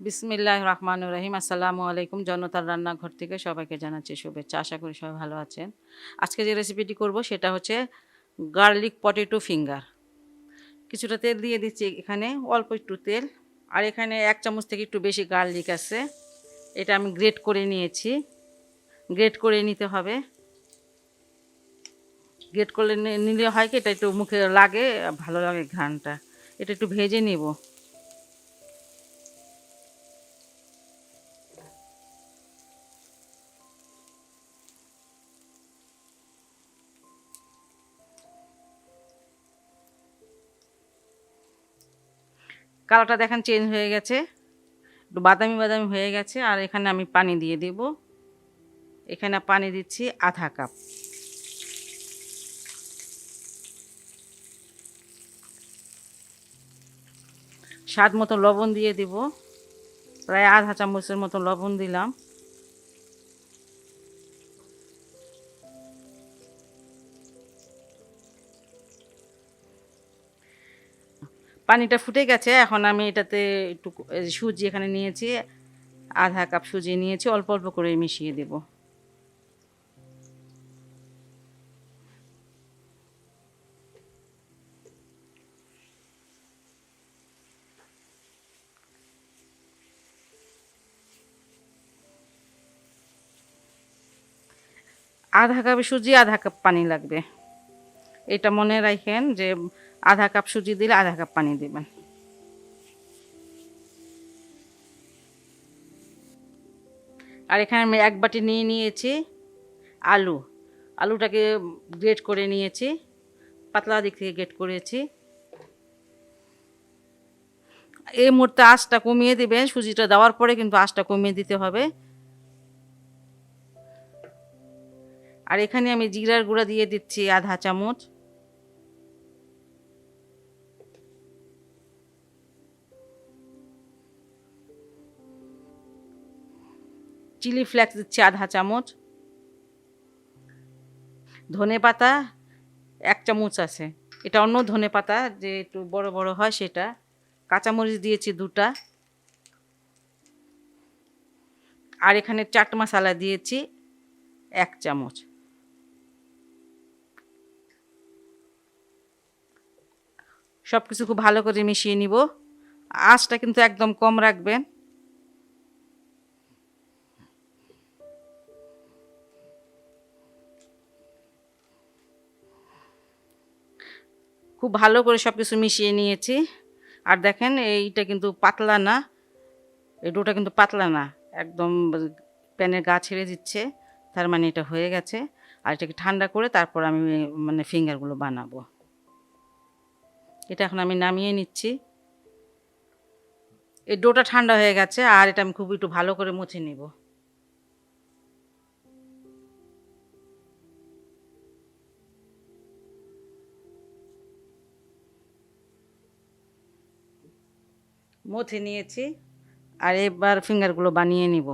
বিসমিল্লাহির রহমানির রহিম। আসসালামু আলাইকুম। জনতার রান্নাঘর থেকে সবাইকে জানাচ্ছি শুভেচ্ছা। আশা করি সবাই ভালো আছেন। আজকে যে রেসিপিটি করব সেটা হচ্ছে গার্লিক পটেটো ফিঙ্গার। কিছুটা তেল দিয়ে দিচ্ছি এখানে, অল্প একটু তেল। আর এখানে 1 চামচ থেকে একটু বেশি গার্লিক আছে। এটা আমি গ্রেট করে নিয়েছি। গ্রেট করে নিতে হবে। গ্রেট করলে নিলে হয় কি, এটা একটু মুখে লাগে, ভালো লাগে ঘ্রাণটা। এটা একটু ভেজে নিব। কালারটা দেখেন চেঞ্জ হয়ে গেছে, একটু বাদামি বাদামি হয়ে গেছে। আর এখানে আমি পানি দিয়ে দেব। এখানে পানি দিচ্ছি আধা কাপ। স্বাদ মতো লবণ দিয়ে দেব, প্রায় আধা চামচের মতো লবণ দিলাম। পানিটা ফুটে গেছে। এখন আমি এটাতে একটু সুজি এখানে নিয়েছি, আধা কাপ সুজি নিয়েছি, অল্প অল্প করে মিশিয়ে দেব। আধা কাপ সুজি, আধা কাপ পানি লাগবে। এটা মনে রাখেন যে আধা কাপ সুজি দিলে আধা কাপ পানি দেবেন। আর এখানে আমি 1 বাটি নিয়ে নিয়েছি আলু। আলুটাকে গ্রেট করে নিয়েছি, পাতলা দিক থেকে গ্রেট করেছি। এই মুহূর্তে আঁচটা কমিয়ে দিবেন, সুজিটা দেওয়ার পরে কিন্তু আঁচটা কমিয়ে দিতে হবে। আর এখানে আমি জিরার গুঁড়া দিয়ে দিচ্ছি আধা চামচ। চিলি ফ্লেক্স দিচ্ছি আধা চামচ। ধনে পাতা 1 চামচ আছে, এটা অন্য ধনে পাতা যে একটু বড় বড় হয় সেটা। কাঁচামরিচ দিয়েছি 2টা। আর এখানে চাট মশলা দিয়েছি 1 চামচ। সব কিছু খুব ভালো করে মিশিয়ে নিব। আঁচটা কিন্তু একদম কম রাখবেন। খুব ভালো করে সব কিছু মিশিয়ে নিয়েছি। আর দেখেন এইটা কিন্তু পাতলা না, এই ডোটা কিন্তু পাতলা না, একদম প্যানের গা ছেড়ে দিচ্ছে। তার মানে এটা হয়ে গেছে। আর এটাকে ঠান্ডা করে তারপর আমি ফিঙ্গারগুলো বানাবো। এটা এখন আমি নামিয়ে নিচ্ছি। এই ডোটা ঠান্ডা হয়ে গেছে, আর এটা আমি খুব একটু ভালো করে মুছে নিব। মুছে নিয়েছি। আর এবার ফিঙ্গারগুলো বানিয়ে নিব।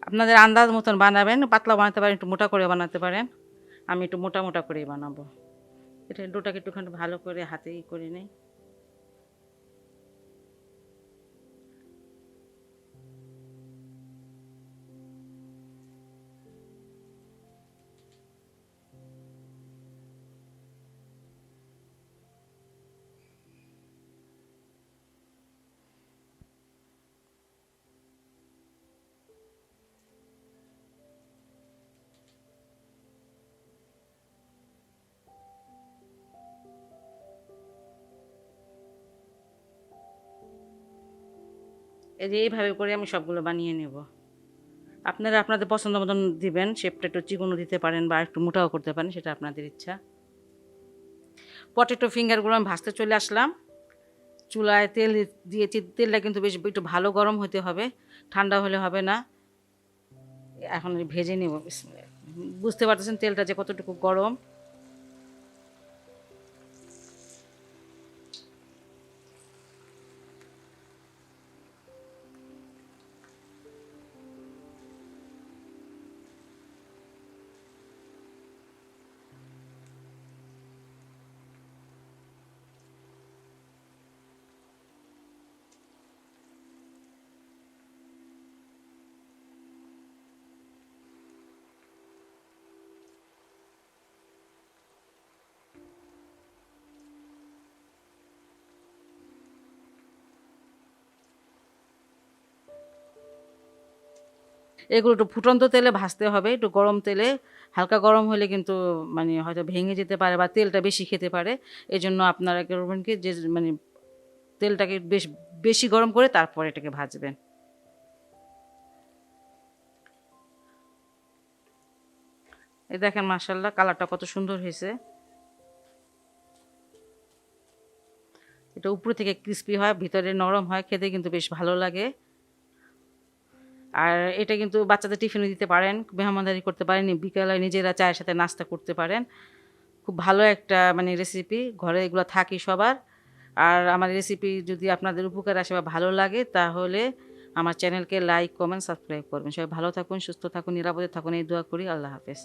আপনাদের আন্দাজ মতন বানাবেন, পাতলা বানাতে পারেন, একটু মোটা করে বানাতে পারেন। আমি একটু মোটা মোটা করেই বানাবো। এটা ডোটাকে একটুখানি ভালো করে হাতে করে নেই। এই যে এইভাবে করে আমি সবগুলো বানিয়ে নেব। আপনারা আপনাদের পছন্দ মতন দিবেন, শেপটা একটু চিকনও দিতে পারেন বা একটু মোটাও করতে পারেন, সেটা আপনাদের ইচ্ছা। পটেটো ফিঙ্গারগুলো আমি ভাজতে চলে আসলাম। চুলায় তেল দিয়েছি, তেলটা কিন্তু বেশ একটু ভালো গরম হতে হবে, ঠান্ডা হলে হবে না। এখন ভেজে নেব। বুঝতে পারতেছেন তেলটা যে কতটুকু গরম। এগুলো একটু ফুটন্ত তেলে ভাজতে হবে, একটু গরম তেলে। হালকা গরম হলে কিন্তু মানে হয়তো ভেঙে যেতে পারে বা তেলটা বেশি খেতে পারে। এজন্য আপনারা করবেন কি, যে মানে তেলটাকে বেশি গরম করে তারপর এটাকে ভাজবেন। এই দেখেন মাশাআল্লাহ কালারটা কত সুন্দর হয়েছে। এটা উপর থেকে ক্রিস্পি হয়, ভিতরে নরম হয়, খেতে কিন্তু বেশ ভালো লাগে। আর এটা কিন্তু বাচ্চাদের টিফিনে দিতে পারেন, মেহমানদারি করতে পারেন, বিকালে নিজেরা চায়ের সাথে নাস্তা করতে পারেন। খুব ভালো একটা মানে রেসিপি, ঘরে এগুলো থাকি সবার। আর আমার রেসিপি যদি আপনাদের উপকার আসে বা ভালো লাগে, তাহলে আমার চ্যানেলকে লাইক, কমেন্ট, সাবস্ক্রাইব করবেন। সবাই ভালো থাকুন, সুস্থ থাকুন, নিরাপদে থাকুন, এই দোয়া করি। আল্লাহ হাফেজ।